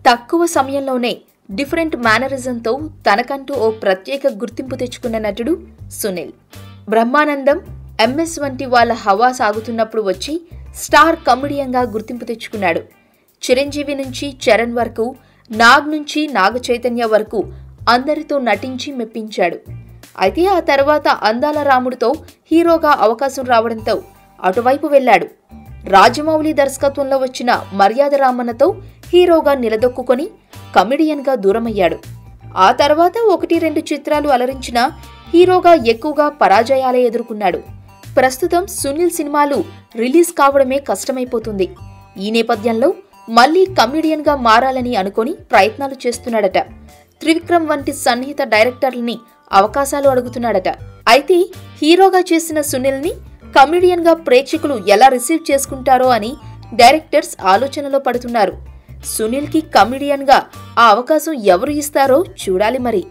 తక్కువ సమయంలోనే డిఫరెంట్ మేనరిజంతో తనకంటూ ఓ ప్రత్యేక గుర్తింపు తెచ్చుకున్న నటుడు సునీల్. బ్రహ్మానందం, ఎంఎస్ వంటి వాళ్ళ హవా సాగుతున్నప్పుడు వచ్చి స్టార్ కమెడియన్గా గుర్తింపు తెచ్చుకున్నాడు. చిరంజీవి నుంచి చరణ్ వరకు, నాగ్ నుంచి నాగ చైతన్య వరకు అందరితో నటించి మెప్పించాడు. అయితే ఆ తర్వాత అందాల రాముడితో హీరోగా అవకాశం రావడంతో అటువైపు వెళ్లాడు. రాజమౌళి దర్శకత్వంలో వచ్చిన మర్యాద రామన్నతో హీరోగా నిలదొక్కుని కమెడియన్గా దూరమయ్యాడు. ఆ తర్వాత 1-2 చిత్రాలు అలరించిన హీరోగా ఎక్కువగా పరాజయాలే ఎదుర్కొన్నాడు. ప్రస్తుతం సునీల్ సినిమాలు రిలీజ్ కావడమే కష్టమైపోతుంది. ఈ నేపథ్యంలో మళ్లీ కమెడియన్గా మారాలని అనుకుని ప్రయత్నాలు చేస్తున్నాడట. త్రివిక్రమ్ వంటి సన్నిహిత డైరెక్టర్లని అవకాశాలు అడుగుతున్నాడట. అయితే హీరోగా చేసిన సునీల్ని కమెడియన్గా ప్రేక్షకులు ఎలా రిసీవ్ చేసుకుంటారో అని డైరెక్టర్స్ ఆలోచనలో పడుతున్నారు. సునీల్కి కమెడియన్గా ఆ అవకాశం ఎవరు ఇస్తారో చూడాలి మరి.